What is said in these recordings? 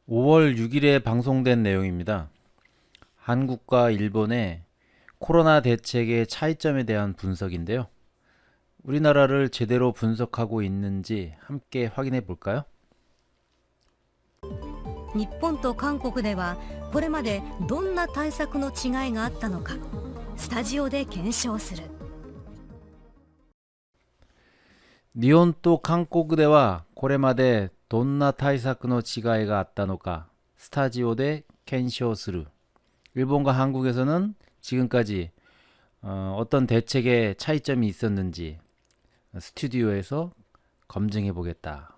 5월 6일에 방송된 내용입니다. 한국과 일본의 코로나 대책의 차이점에 대한 분석인데요. 우리나라를 제대로 분석하고 있는지 함께 확인해 볼까요? 日本と韓国ではこれまでどんな対策の違いがあったのかスタジオで検証する。 日本と韓国ではこれまでどんな対策の違いがあったのかスタジオで検証する. 일본과 한국에서는 지금까지 어떤 대책의 차이점이 있었는지 스튜디오에서 검증해 보겠다.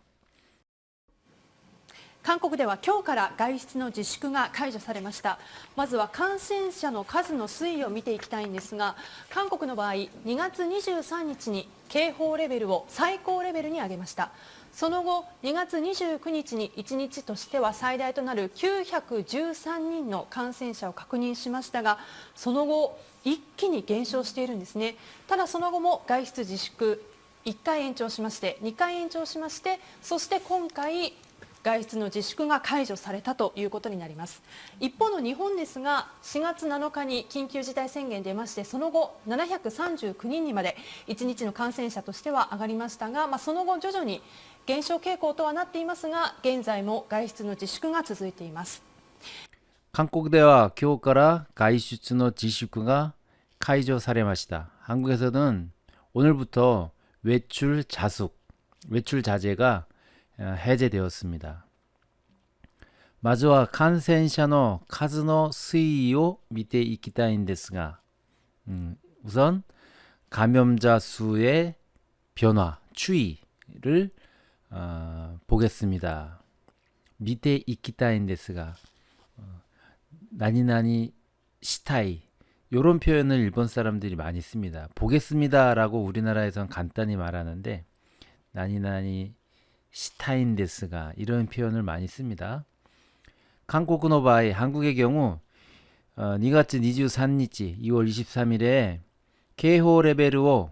韓国では今日から外出の自粛が解除されました。まずは感染者の数の推移を見ていきたいんですが、韓国の場合2月23日に警報レベルを最高レベルに上げました。その後2月29日に1日としては最大となる913人の感染者を確認しましたが、その後一気に減少しているんですね。ただその後も外出自粛1回延長しまして2回延長しまして、そして今回外出の自粛が解除されたということになります。一方の日本ですが、4月7日に緊急事態宣言出まして、その後739人にまで1日の感染者としては上がりましたが、その後徐々に減少傾向とはなっていますが、現在も外出の自粛が続いています。 한국では 今日から外出の自粛が解除されました. 한국에서는 오늘부터 외출 자숙, 외출 자제가 해제되었습니다. まずは感染者の数の推移を見ていきたいんですが、 우선 감염자 수의 변화, 추이를 보겠습니다. 見ていきたいんですが, 나니나니 시타이 이런 표현을 일본 사람들이 많이 씁니다. 보겠습니다 라고 우리나라에선 간단히 말하는데, 나니나니 시타인데스가 이런 표현을 많이 씁니다. 한국의 바이, 한국의 경우 2월 23日, 2월 23일에警報 레벨 5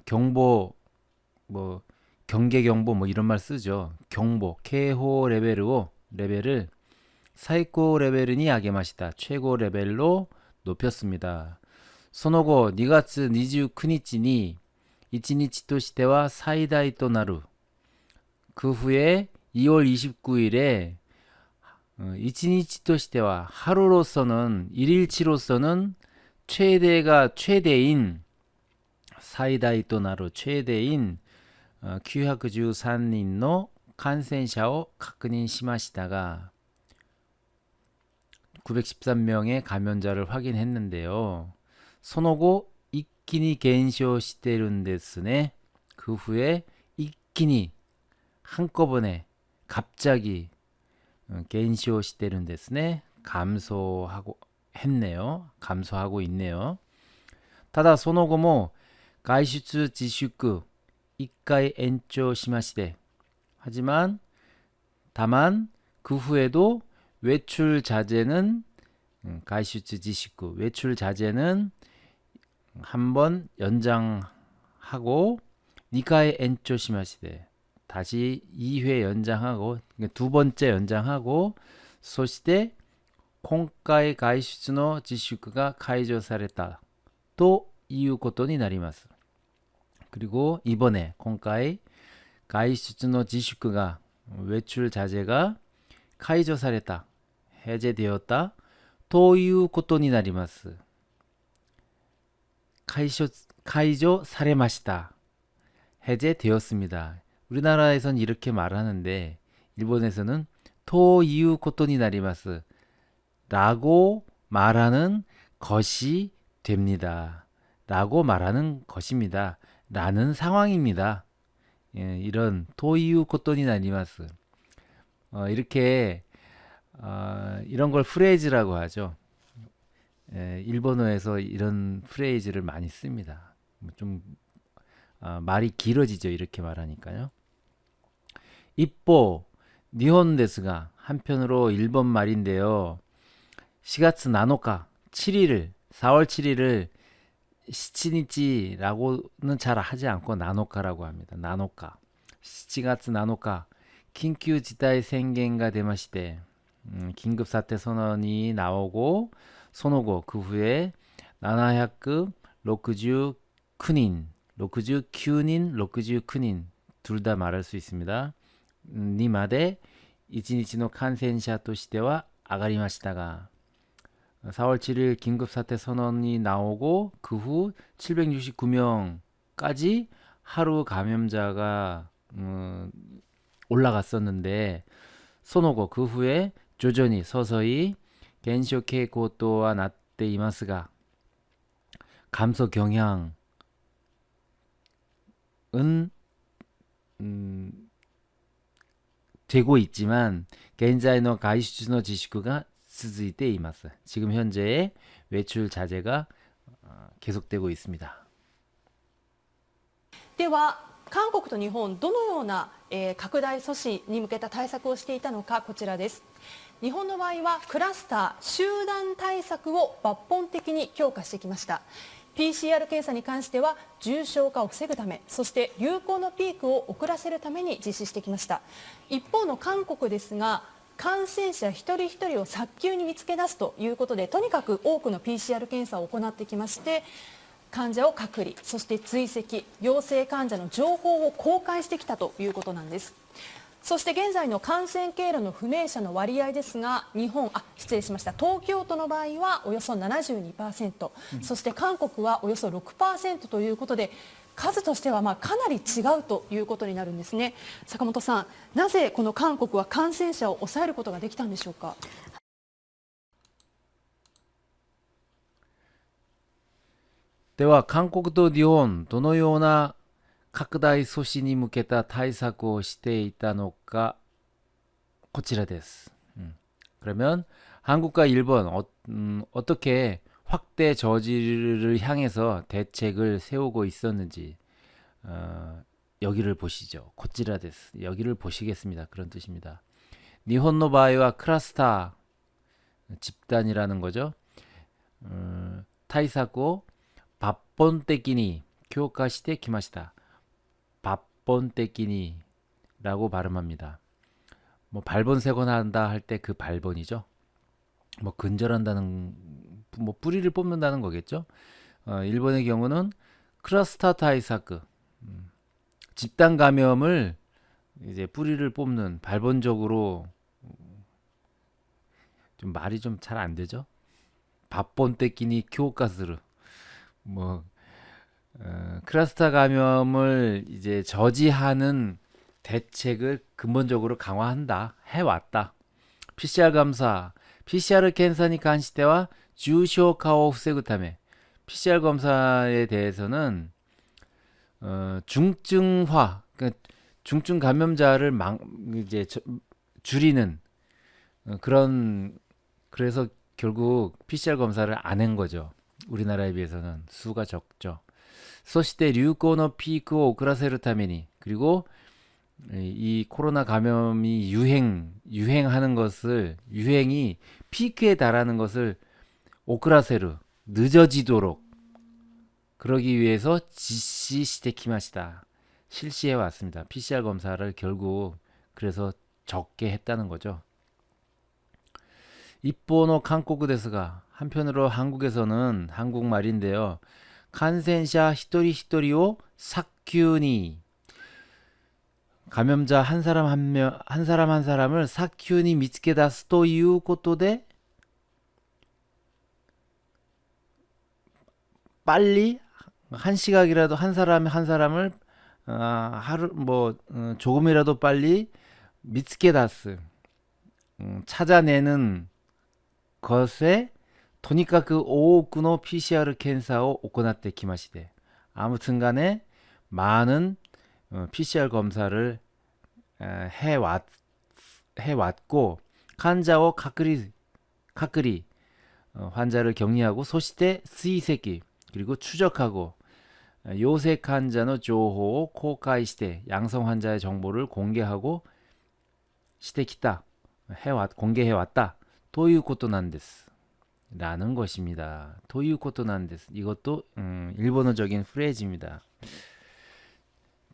경보, 경계 경보 이런 말 쓰죠. 경보, 警報 레벨 5 레벨을 사이코 레벨이 아게마시다, 최고 레벨로 높였습니다. その後 2월 29日に1日としては最大となる. 그 후에 2월 29일에 1日としては 하루로서는 1일치로서는 최대인 最大となる 최대인 913人の感染者を確認しましたが, 913명의 감염자를 확인했는데요. その後 一気に減少しているんですね. 그 후에 一気に 한꺼번에 갑자기減少しているんですね. 감소하고 했네요. 감소하고 있네요. ただその後も外出自粛 1回延長しまして, 하지만 다만 그 후에도 외출 자제는 가이슈츠 지식구 외출 자제는 한 번 연장하고 2回延長しまして 다시 2회 연장하고 두 번째 연장하고 そして今回外出の自粛が解除されたということになります. 그리고 이번에 今回外出の自粛が 외출 자제가 解除された 해제되었다 ということになります. 解除されました. 해제되었습니다. 우리나라에선 이렇게 말하는데 일본에서는 ということになります 라고 말하는 것이 됩니다. 라고 말하는 것입니다. 라는 상황입니다. 이런 ということになります 이렇게 이런 걸 프레이즈라고 하죠. 일본어에서 이런 프레이즈를 많이 씁니다. 좀 말이 길어지죠. 이렇게 말하니까요. 이뽀 니혼 데스가 한편으로 일본 말인데요. 4월 7일 7일을 4월 7일을 시치니치라고는 잘 하지 않고 나노카라고 합니다. 나노카. 7월 7일緊急事態宣言が出まして 긴급 사태 선언이 나오고 손오고 그 후에 769인, 69인 둘 다 말할 수 있습니다. 니마데 1日の 感染者としては上がりましたが 4월 7일 긴급 사태 선언이 나오고 그 후 769명까지 하루 감염자가 올라갔었는데 손오고 그 후에 조전히 서서히 겐쇼傾向とは なっていますが 감소 경향은 되고 있지만 現在の外出の自粛が続いています. 지금 현재의 외출 자제가 계속되고 있습니다. では韓国と日本どのような、拡大阻止に向けた対策をしていたのかこちらです。日本の場合はクラスター集団対策を抜本的に強化してきました。 PCR 検査に関しては重症化を防ぐため、そして流行のピークを遅らせるために実施してきました。一方の韓国ですが、感染者一人一人を早急に見つけ出すということで、とにかく多くの PCR 検査を行ってきまして、患者を隔離、そして追跡、陽性患者の情報を公開してきたということなんです。そして現在の感染経路の不明者の割合ですが、東京都の場合はおよそ 72%、そして韓国はおよそ 6% ということで、数としてはかなり違うということになるんですね。坂本さん、なぜこの韓国は感染者を抑えることができたんでしょうか。では韓国と日本どのような拡大阻止に向けた対策をしていたのかこちらです. 그러면 한국과 일본 어떻게 확대 저지를 향해서 대책을 세우고 있었는지 여기를 보시죠. 고찌라 데스. 여기를 보시겠습니다. 그런 뜻입니다. 니혼노 바이와 클러스터 집단이라는 거죠. 타이사고 밥본떼끼니 교과시대 기마시다. 밥본떼끼니라고 발음합니다. 뭐 발본세건 한다 할 때 그 발본이죠. 뭐 근절한다는 뭐 뿌리를 뽑는다는 거겠죠. 일본의 경우는 클러스터 타이사크 집단 감염을 이제 뿌리를 뽑는 발본적으로 좀 말이 좀 잘 안 되죠. 밥본떼끼니 교과스르 뭐 클러스터 감염을 이제 저지하는 대책을 근본적으로 강화한다 해왔다. PCR 검사, PCR検査に関しては重症化を防ぐため PCR 검사에 대해서는 중증화, 그러니까 중증 감염자를 이제 줄이는 그래서 결국 PCR 검사를 안 한 거죠. 우리나라에 비해서는 수가 적죠. そして流行のピークを遅らせるために 그리고 이 코로나 감염이 유행하는 것을 유행이 피크에 달하는 것을 오크라세르 늦어지도록 그러기 위해서 실시해 왔습니다. PCR 검사를 결국 그래서 적게 했다는 거죠. 이뽀노 한국 데스가 한편으로 한국에서는 한국말인데요. 감염자 히토리 히토리오 사큐니 감염자 한 사람 한 사람을 사큐니 미츠케다스ということで 빨리 한 시각이라도 한 사람을 하루 조금이라도 빨리 미츠케다스 찾아내는 것에 토니까 그 多くの PCR検査を 行ってきまして 아무튼간에 많은 PCR 검사를 해왔고 환자を 隔離 환자를 격리하고 소시대 수의세기 그리고 추적하고 요색 환자의 情報を 公開して 양성 환자의 정보를 공개하고 してきた 공개해왔다 ということなんです 라는 것입니다. ということなんです 이것도 일본어적인 프레즈입니다.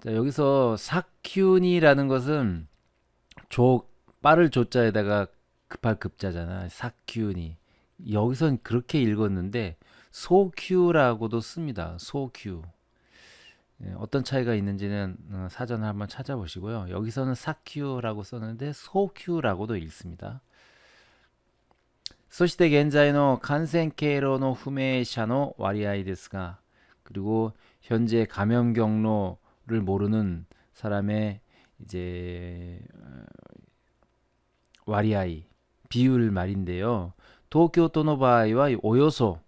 자, 여기서 사큐니라는 것은 빠를 조자에다가 급할 급자잖아. 사큐니. 여기선 그렇게 읽었는데 소큐라고도 씁니다. 소큐. 어떤 차이가 있는지는 사전을 한번 찾아보시고요. 여기서는 사큐라고 썼는데 소큐라고도 읽습니다. そして現在の感染経路の不明者の割合ですが, 그리고 현재 감염 경로를 모르는 사람의 이제割合, 비율 말인데요. 도쿄도の 場合は 오요소,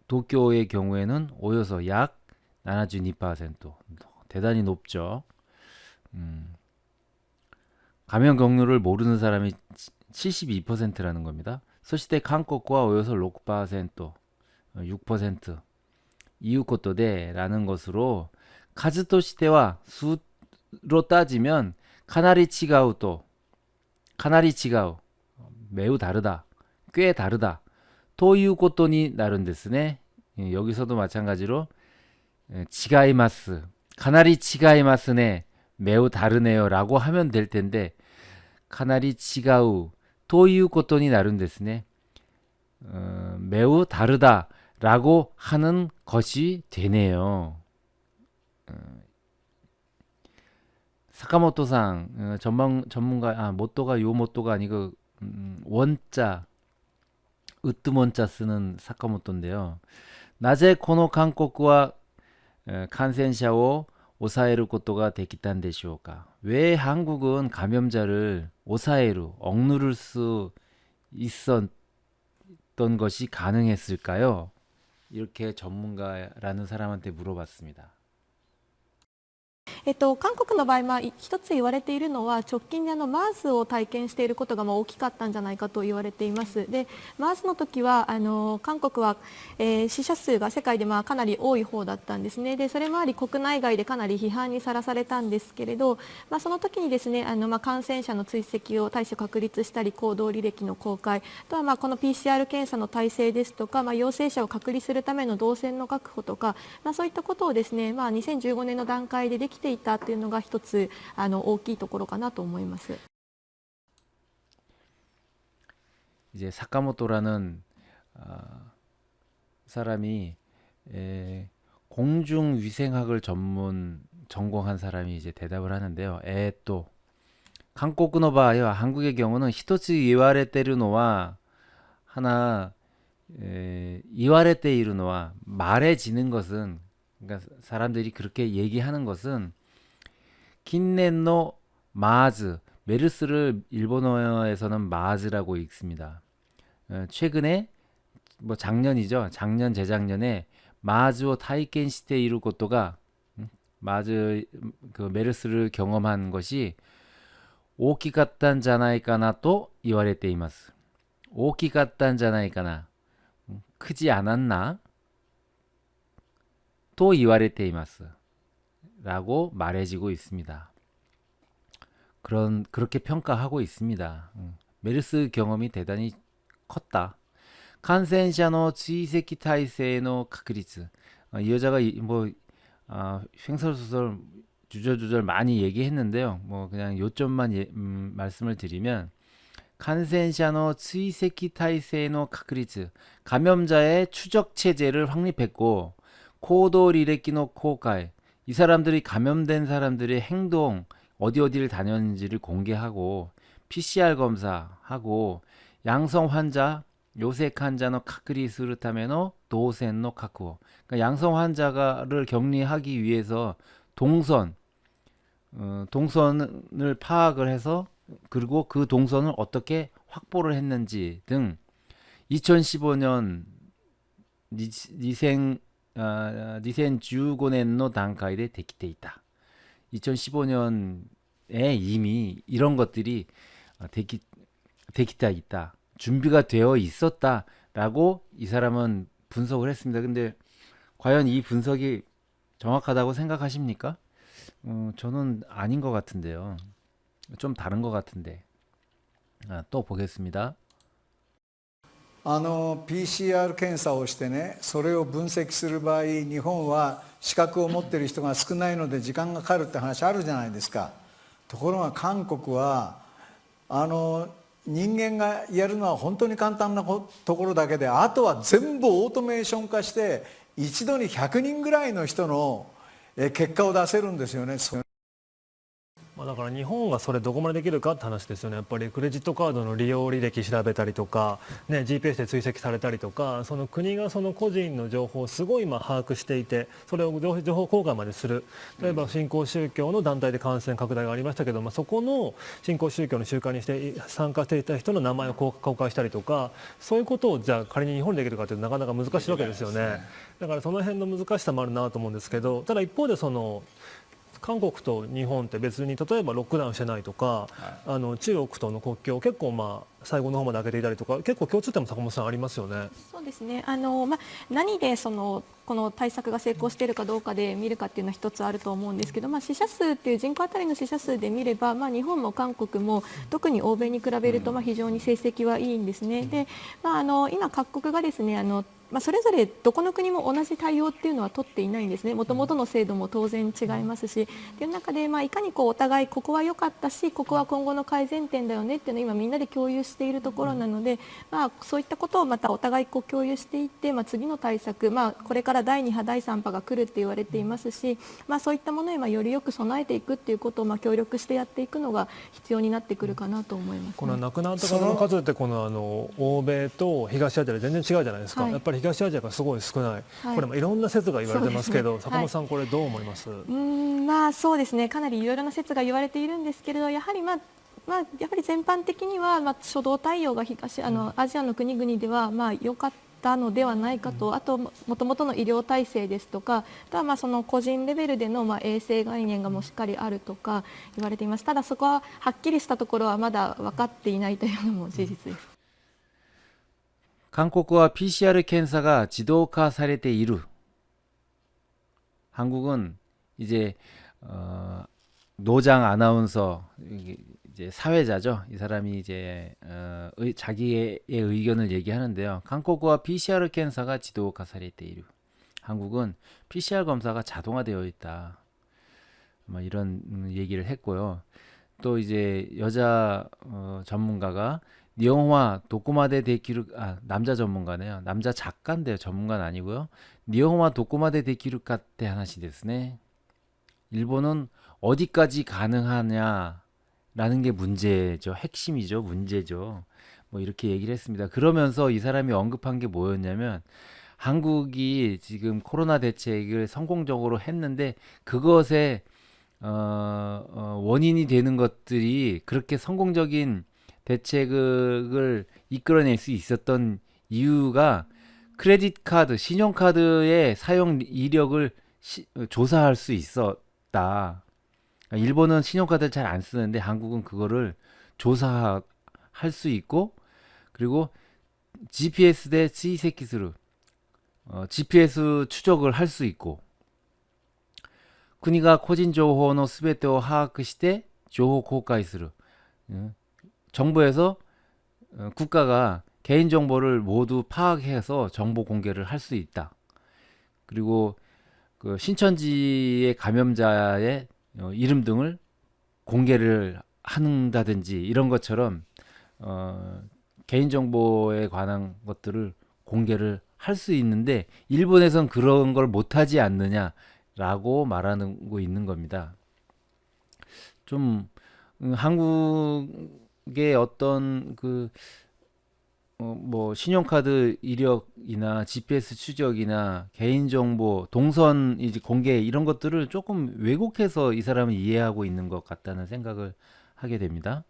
도쿄의 경우에는 오요소 약 72%, 대단히 높죠. 감염 경로를 모르는 사람이 72%라는 겁니다. そして韓国は 오요소 6%, 6%いうことで 라는 것으로 数としては 수로 따지면 かなり違うと かなり違う 매우 다르다, 꽤 다르다 ということになるんですね. 여기서도 마찬가지로 違います, かなり違いますね, 매우 다르네요 라고 하면 될 텐데 かなり違うということになるんですね. 매우 다르다 라고 하는 것이 되네요. 사카모토상 전문가, 모토가 요 모토가 아니고 원자, 으뜸원자 쓰는 사카모토인데요. なぜこの韓国は感染者を抑えることができたんでしょうか? 왜 한국은 감염자를 抑える, 억누를 수 있었던 것이 가능했을까요? 이렇게 전문가라는 사람한테 물어봤습니다. 韓国の場合、一つ言われているのは直近にMERSを体験していることが大きかったんじゃないかと言われています。で、MERSの時は韓国は、死者数が世界でかなり多い方だったんですね。で、それもあり国内外でかなり批判にさらされたんですけれど、その時にですね、感染者の追跡を対処確立したり、行動履歴の公開、あとはこの PCR 検査の体制ですとか、陽性者を隔離するための動線の確保とか、そういったことをですね、2015年の段階でできていたというのが一つ大きいところかなと思います。 이제 사카모토라는 사람이 공중위생학을 전공한 사람이 이제 대답을 하는데요. 또 한국의場合, 한국의 경우는 一つ言われているのは 하나, 言われているのは 말해지는 것은, 그러니까 사람들이 그렇게 얘기하는 것은 긴넨노 마즈, 메르스를 일본어에서는 마즈라고 읽습니다. 최근에 작년이죠. 작년 재작년에 마즈오 타이켄 시테 이루 고토가 마즈 그 메르스를 경험한 것이 오키갔단 자나이까나 또 이와레테 이마스. 오키갔단 자나이까나, 크지 않았나? 또 이와레테 이마스. 라고 말해지고 있습니다. 그렇게 평가하고 있습니다. 메르스 경험이 대단히 컸다. 감염자의追跡体制の確立. 이 여자가 횡설수설 주저주절 많이 얘기했는데요. 그냥 요점만 말씀을 드리면, 감염자의 追跡体制の確立, 감염자의 추적 체제를 확립했고,行動履歴の公開, 이 사람들이 감염된 사람들의 행동, 어디를 다녔는지를 공개하고, PCR 검사하고, 양성 환자, 요색 환자의隔離するための 動線の 確保. 그러니까 양성 환자를 격리하기 위해서 동선을 파악을 해서, 그리고 그 동선을 어떻게 확보를 했는지 등 2015년 2015年の 段階でできていた. 2015년에 이미 이런 것들이 있다. 준비가 되어 있었다라고 이 사람은 분석을 했습니다. 근데 과연 이 분석이 정확하다고 생각하십니까? 저는 아닌 것 같은데요. 좀 다른 것 같은데. 또 보겠습니다. PCR 検査をしてね、それを分析する場合、日本は資格を持っている人が少ないので時間がかかるって話あるじゃないですか。ところが韓国は人間がやるのは本当に簡単なところだけで、あとは全部オートメーション化して一度に100人ぐらいの人の結果を出せるんですよね。だから日本がそれどこまでできるかって話ですよね。やっぱりクレジットカードの利用履歴調べたりとか、GPS で追跡されたりとか、その国がその個人の情報をすごい把握していて、それを情報公開までする。例えば新興宗教の団体で感染拡大がありましたけど、そこの新興宗教の集会にして参加していた人の名前を公開したりとか、そういうことをじゃあ仮に日本でできるかというとなかなか難しいわけですよね。だからその辺の難しさもあるなと思うんですけど、ただ一方で韓国と日本って別に例えばロックダウンしてないとか、中国との国境を結構最後の方まで開けていたりとか、結構共通点も坂本さんありますよね。そうですね。何でこの対策が成功しているかどうかで見るかっていうのは一つあると思うんですけど、死者数っていう人口当たりの死者数で見れば、日本も韓国も特に欧米に比べると非常に成績はいいんですね。で、今各国がですねそれぞれどこの国も同じ対応っていうのは取っていないんですね。もともとの制度も当然違いますし、という中でいかにお互いここは良かったし、ここは今後の改善点だよねっていうのを今みんなで共有しているところなので、そういったことをまたお互い共有していって、次の対策、これから第2波第3波が来るって言われていますし、そういったものへよりよく備えていくっていうことを協力してやっていくのが必要になってくるかなと思います、ね。この亡くなった方の数って欧米と東アジアで全然違うじゃないですか。やっぱり東アジアがすごい少ない、これもいろんな説が言われてますけど、坂本さんこれどう思います？そうですね、かなりいろいろな説が言われているんですけれど、やはりやっぱり全般的には初動対応がアジアの国々では良かったのではないかと、あともともとの医療体制ですとか、あとはその個人レベルでの衛生概念がもうしっかりあるとか言われています。ただそこははっきりしたところはまだ分かっていないというのも事実です。韓国は PCR検査가 지도화사례돼 이루. 한국은 이제 노장 아나운서 이제 사회자죠. 이 사람이 이제 자기의 의견을 얘기하는데요. 한국과 PCR検査가 지도화사례돼 이루. 한국은 PCR 검사가 자동화되어 있다. 이런 얘기를 했고요. 또 이제 여자 전문가가 니혼화 도코마데 데키루 남자 전문가네요. 남자 작가인데요. 전문가는 아니고요. 니혼화 도코마데 데키루 카테 하나시 데스네. 일본은 어디까지 가능하냐라는 게 문제죠. 핵심이죠. 문제죠. 이렇게 얘기를 했습니다. 그러면서 이 사람이 언급한 게 뭐였냐면 한국이 지금 코로나 대책을 성공적으로 했는데 그것에 원인이 되는 것들이 그렇게 성공적인 대책을 이끌어낼 수 있었던 이유가 크레딧 카드, 신용카드의 사용 이력을 조사할 수 있었다. 일본은 신용카드를 잘 안 쓰는데 한국은 그거를 조사할 수 있고, 그리고 GPS 대 스이세키스루, GPS 추적을 할 수 있고, 국가個人情報のすべてを把握して情報公開する. 정부에서 국가가 개인정보를 모두 파악해서 정보 공개를 할 수 있다. 그리고 그 신천지의 감염자의 이름 등을 공개를 한다든지 이런 것처럼 개인정보에 관한 것들을 공개를 할 수 있는데 일본에선 그런 걸 못하지 않느냐라고 말하고 있는 겁니다. 좀 한국의 어떤 신용카드 이력이나 GPS 추적이나 개인정보, 동선 이제 공개 이런 것들을 조금 왜곡해서 이 사람은 이해하고 있는 것 같다는 생각을 하게 됩니다.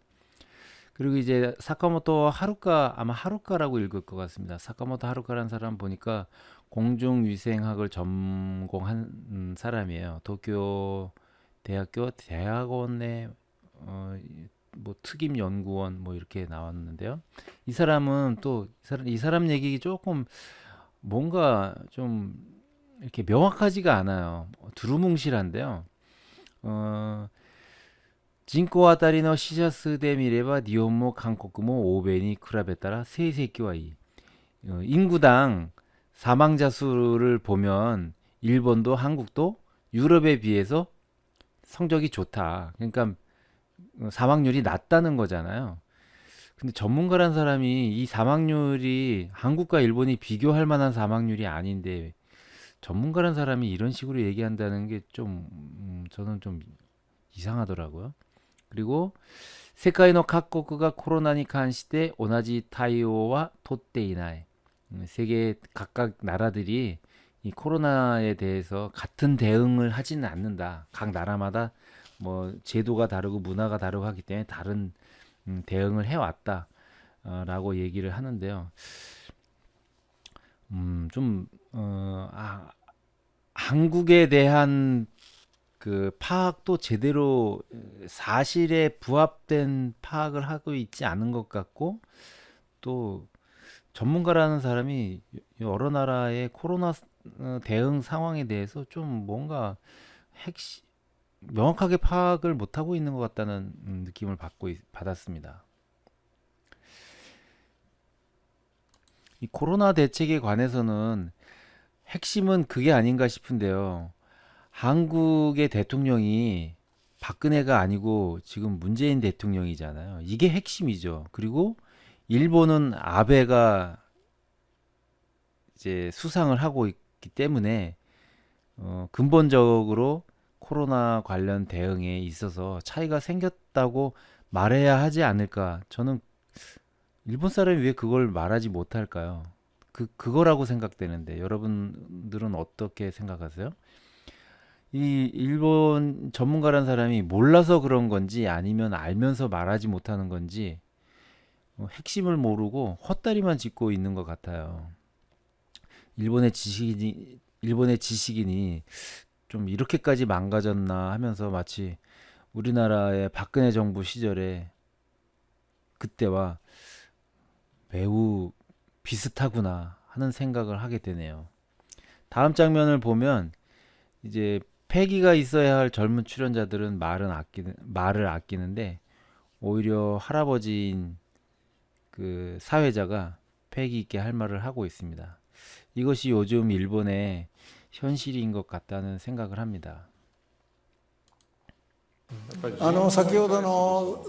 그리고 이제 사카모토 하루카, 아마 하루카라고 읽을 것 같습니다. 사카모토 하루카라는 사람 보니까 공중위생학을 전공한 사람이에요. 도쿄 대학교 대학원의 특임 연구원 이렇게 나왔는데요. 이 사람은 또 이 사람 얘기 조금 뭔가 좀 이렇게 명확하지가 않아요. 두루뭉실한데요. 人口あたりの死者数で見れば日本も韓国も欧米に比べたら成績はいい. 인구당 사망자 수를 보면 일본도 한국도 유럽에 비해서 성적이 좋다. 그러니까 사망률이 낮다는 거잖아요. 근데 전문가란 사람이 이 사망률이 한국과 일본이 비교할 만한 사망률이 아닌데 전문가란 사람이 이런 식으로 얘기한다는 게 좀 저는 좀 이상하더라고요. 그리고 세界の各国がコロナに関して同じ対応は取っていない。 세계 각각 나라들이 이 코로나에 대해서 같은 대응을 하지는 않는다. 각 나라마다 뭐 제도가 다르고 문화가 다르고 하기 때문에 다른 대응을 해왔다. 라고 얘기를 하는데요. 한국에 대한 그 파악도 제대로 사실에 부합된 파악을 하고 있지 않은 것 같고, 또 전문가라는 사람이 여러 나라의 코로나 대응 상황에 대해서 좀 뭔가 명확하게 파악을 못하고 있는 것 같다는 느낌을 받았습니다. 이 코로나 대책에 관해서는 핵심은 그게 아닌가 싶은데요. 한국의 대통령이 박근혜가 아니고 지금 문재인 대통령이잖아요. 이게 핵심이죠. 그리고 일본은 아베가 이제 수상을 하고 있기 때문에 근본적으로 코로나 관련 대응에 있어서 차이가 생겼다고 말해야 하지 않을까. 저는 일본 사람이 왜 그걸 말하지 못할까요? 그거라고 생각되는데 여러분들은 어떻게 생각하세요? 이 일본 전문가란 사람이 몰라서 그런 건지 아니면 알면서 말하지 못하는 건지 핵심을 모르고 헛다리만 짚고 있는 것 같아요. 일본의 지식인이 좀 이렇게까지 망가졌나 하면서 마치 우리나라의 박근혜 정부 시절에 그때와 매우 비슷하구나 하는 생각을 하게 되네요. 다음 장면을 보면 이제 패기가 있어야 할 젊은 출연자들은 말을 아끼는데 오히려 할아버지인 그 사회자가 패기 있게 할 말을 하고 있습니다. 이것이 요즘 일본의 현실인 것 같다는 생각을 합니다. 先ほどの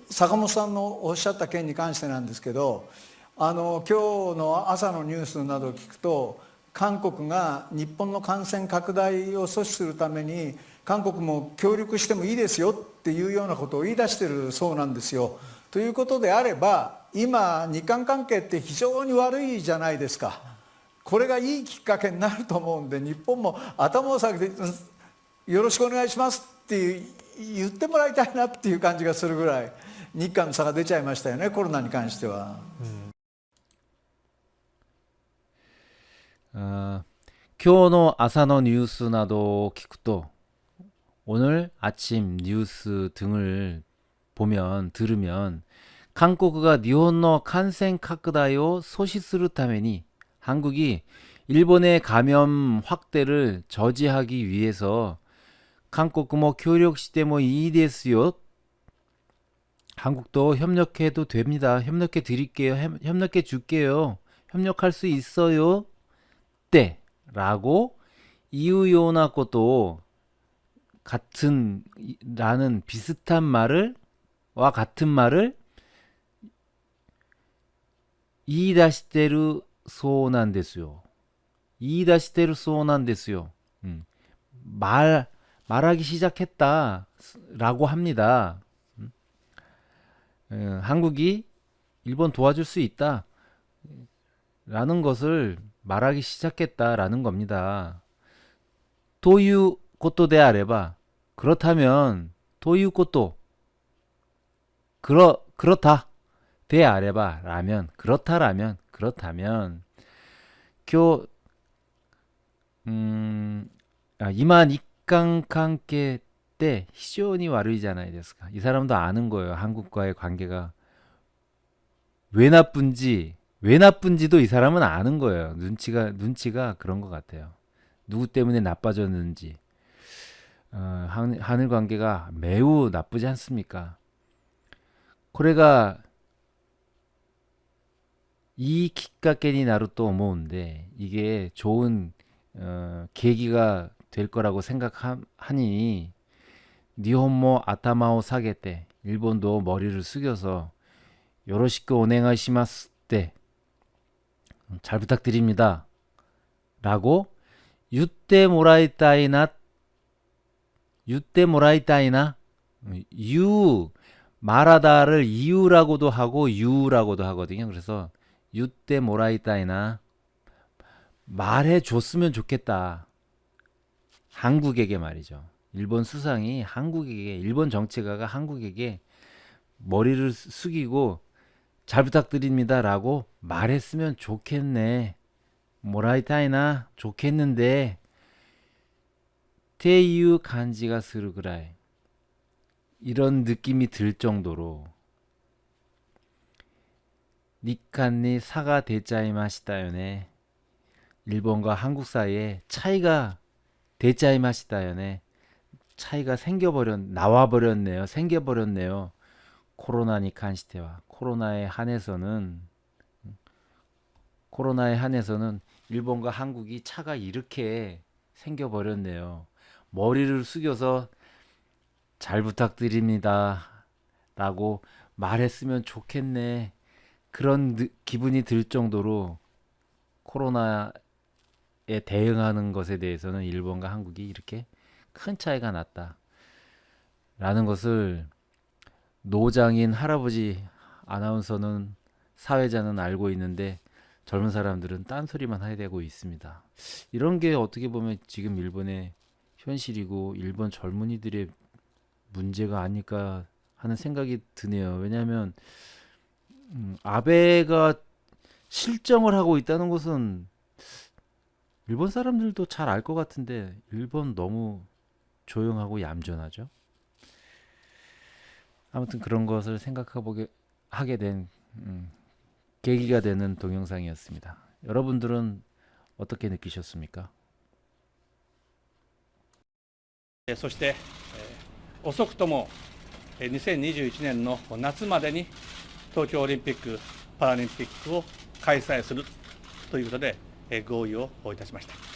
坂本さんのおっしゃった件に関してなんですけど、今日の朝のニュースなどを聞くと、韓国が日本の感染拡大を阻止するために韓国も協力してもいいですよっていうようなことを言い出してるそうなんですよ。ということであれば、今日韓関係って非常に悪いじゃないですか。これがいいきっかけになると思うんで、日本も頭を下げてよろしくお願いしますって言ってもらいたいなっていう感じがするぐらい日韓の差が出ちゃいましたよね、コロナに関しては。今日の朝のニュースなどを聞くと오늘 아침 뉴스 등을 들으면 한국가 일본의 감염拡大を 阻止するために 한국이 일본의 감염 확대를 저지하기 위해서 한국도協力してもいいですよ. 한국도 협력해도 됩니다. 협력해 드릴게요. 협력해 줄게요. 협력할 수 있어요. 때 라고 이유요나 것도 라는 비슷한 말을 이이다시테르 소난 데스요. 이이다시테르 소난 데스요. 말하기 시작했다 라고 합니다. 한국이 일본 도와줄 수 있다 라는 것을 말하기 시작했다라는 겁니다. 도유 것도 데 아래바 그렇다면 도유 것도 그렇다 데 아래바 라면 그렇다면 이만日韓 관계 때非常に 悪いじゃないですか. 이 사람도 아는 거예요. 한국과의 관계가 왜 나쁜지도 이 사람은 아는 거예요. 눈치가 그런 것 같아요. 누구 때문에 나빠졌는지. 한일 관계가 매우 나쁘지 않습니까? これが 이きっかけになると思うんで 이게 좋은 계기가 될 거라고 요로시쿠 오네가이시마스 때 잘 부탁드립니다 라고 유때 모라이타이나 유 말하다를 이유라고도 하고 유라고도 하거든요. 그래서 유때 모라이타이나 말해 줬으면 좋겠다. 한국에게 말이죠. 일본 수상이 한국에게, 일본 정치가가 한국에게 머리를 숙이고 잘 부탁드립니다 라고 말했으면 좋겠네. 모라이타이나 좋겠는데 테이유 간지가 스르 그라이 이런 느낌이 들 정도로 니칸니 사가 데짜이마시다요네. 일본과 한국 사이에 차이가 데짜이마시다요네. 차이가 나와버렸네요. 생겨버렸네요. 코로나니 칸시테와 코로나에 한해서는 일본과 한국이 차가 이렇게 생겨버렸네요. 머리를 숙여서 잘 부탁드립니다 라고 말했으면 좋겠네. 그런 기분이 들 정도로 코로나에 대응하는 것에 대해서는 일본과 한국이 이렇게 큰 차이가 났다 라는 것을 노장인 할아버지 아나운서는, 사회자는 알고 있는데 젊은 사람들은 딴소리만 하게 있습니다. 이런 게 어떻게 보면 지금 일본의 현실이고 일본 젊은이들의 문제가 아닐까 하는 생각이 드네요. 왜냐하면 아베가 실정을 하고 있다는 것은 일본 사람들도 잘 알 것 같은데 일본 너무 조용하고 얌전하죠. 아무튼 그런 것을 하게 된 계기가 되는 동영상이었습니다. 여러분들은 어떻게 느끼셨습니까? そして、遅くとも2021年の夏までに東京オリンピック・パラリンピックを開催するということで合意をいたしました。